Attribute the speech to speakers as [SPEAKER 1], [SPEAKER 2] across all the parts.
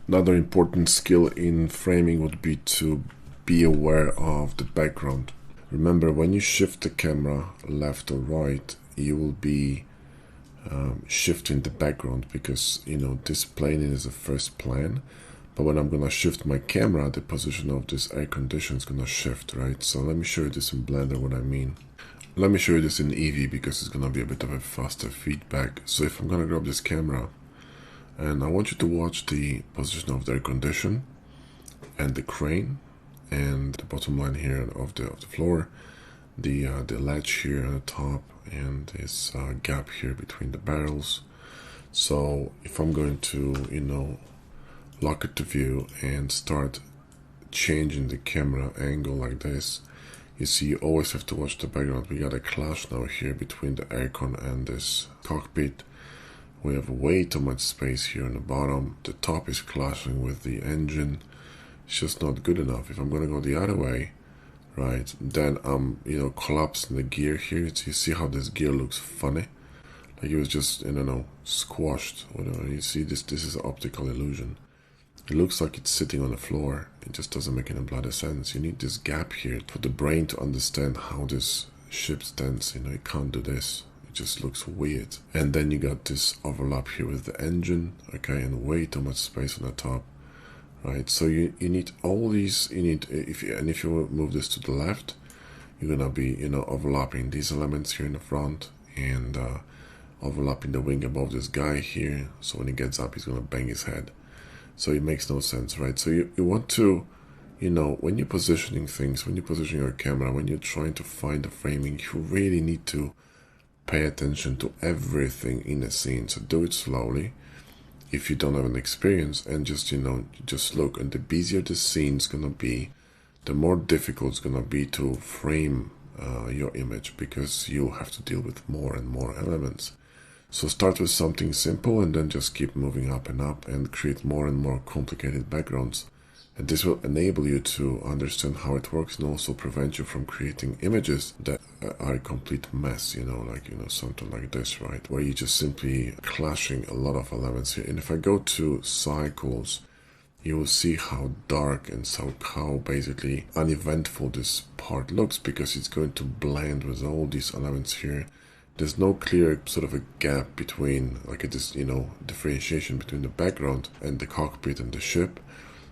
[SPEAKER 1] Another important skill in framing would be to be aware of the background. Remember, when you shift the camera left or right, you will be shifting the background because, this plane is the first plane. But when I'm going to shift my camera, the position of this air conditioner is going to shift, right? So let me show you this in Blender, what I mean. Let me show you this in Eevee because it's going to be a bit of a faster feedback. So if I'm going to grab this camera, and I want you to watch the position of the air conditioner and the crane and the bottom line here of the floor, the ledge here on the top, and this gap here between the barrels. So if I'm going to, lock it to view and start changing the camera angle like this, you see you always have to watch the background. We got a clash now here between the aircon and this cockpit. We have way too much space here on the bottom. The top is clashing with the engine. It's just not good enough. If I'm going to go the other way, right, then I'm, collapsing the gear here. So you see how this gear looks funny? Like it was just, squashed. You see this is an optical illusion. It looks like it's sitting on the floor. It just doesn't make any bloody sense. You need this gap here for the brain to understand how this ship stands. It can't do this. It just looks weird. And then you got this overlap here with the engine, okay, and way too much space on the top, right? So you need all these. If you move this to the left, you're gonna be overlapping these elements here in the front and overlapping the wing above this guy here. So when he gets up, he's gonna bang his head. So it makes no sense, right? So you want to, when you're positioning things, when you're positioning your camera, when you're trying to find the framing, you really need to pay attention to everything in a scene. So do it slowly if you don't have an experience, and just, just look. And the busier the scene's gonna be, the more difficult it's gonna be to frame your image, because you have to deal with more and more elements. So start with something simple and then just keep moving up and create more and more complicated backgrounds. And this will enable you to understand how it works and also prevent you from creating images that are a complete mess, something like this, right? Where you're just simply clashing a lot of elements here. And if I go to cycles, you will see how dark and how basically uneventful this part looks, because it's going to blend with all these elements here. There's no clear sort of a gap between, differentiation between the background and the cockpit and the ship.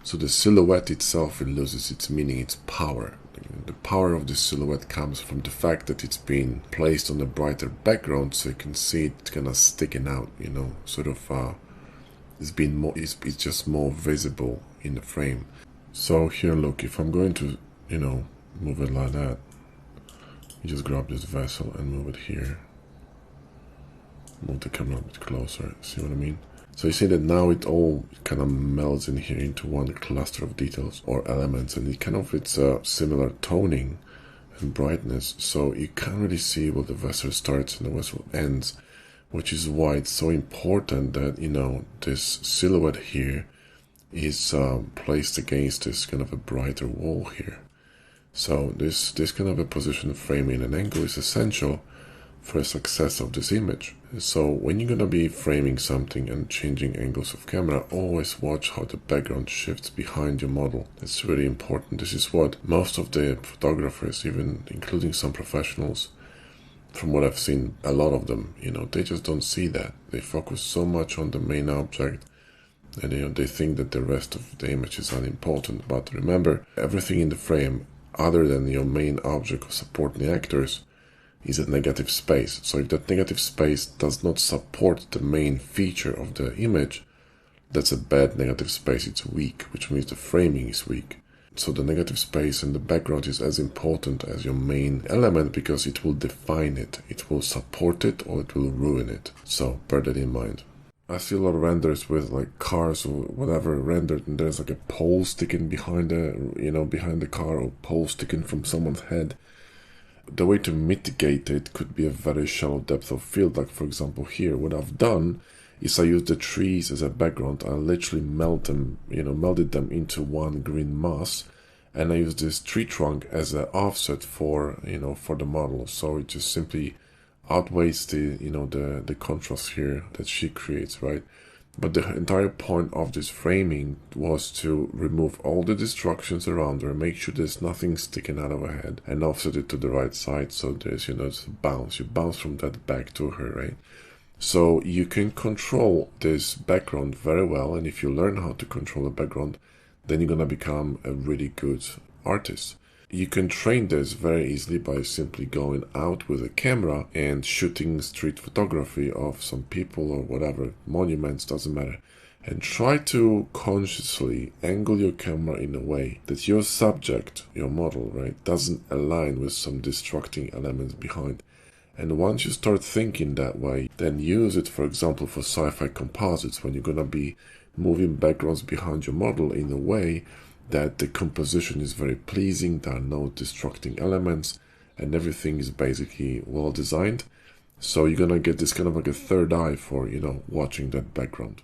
[SPEAKER 1] So the silhouette itself, it loses its meaning, its power. The power of the silhouette comes from the fact that it's been placed on a brighter background, so you can see it kind of sticking out, it's just more visible in the frame. So here, look, if I'm going to, move it like that, you just grab this vessel and move it here. Move the camera a bit closer, see what I mean? So you see that now it all kind of melds in here into one cluster of details or elements, and it's a similar toning and brightness, so you can't really see where the vessel starts and the vessel ends, which is why it's so important that, this silhouette here is placed against this kind of a brighter wall here. So this kind of a position, framing, and angle is essential for the success of this image. So when you're gonna be framing something and changing angles of camera, always watch how the background shifts behind your model. It's really important. This is what most of the photographers, even including some professionals, from what I've seen, a lot of them, they just don't see that. They focus so much on the main object, and they think that the rest of the image is unimportant. But remember, everything in the frame, other than your main object of supporting actors, is a negative space. So if that negative space does not support the main feature of the image, that's a bad negative space. It's weak, which means the framing is weak. So the negative space and the background is as important as your main element, because it will define it. It will support it or it will ruin it. So bear that in mind. I see a lot of renders with like cars or whatever rendered, and there's like a pole sticking behind the car, or pole sticking from someone's head. The way to mitigate it could be a very shallow depth of field. Like for example here, what I've done is I used the trees as a background. I literally melded them into one green mass, and I used this tree trunk as an offset for the model. So it just simply outweighs the contrast here that she creates, right? But the entire point of this framing was to remove all the distractions around her, make sure there's nothing sticking out of her head, and offset it to the right side so there's, it's a bounce. You bounce from that back to her, right? So you can control this background very well, and if you learn how to control the background, then you're gonna become a really good artist. You can train this very easily by simply going out with a camera and shooting street photography of some people or whatever, monuments, doesn't matter. And try to consciously angle your camera in a way that your subject, your model, right, doesn't align with some distracting elements behind. And once you start thinking that way, then use it, for example, for sci-fi composites, when you're gonna be moving backgrounds behind your model in a way that the composition is very pleasing, there are no distracting elements, and everything is basically well designed. So you're gonna get this kind of like a third eye for, watching that background.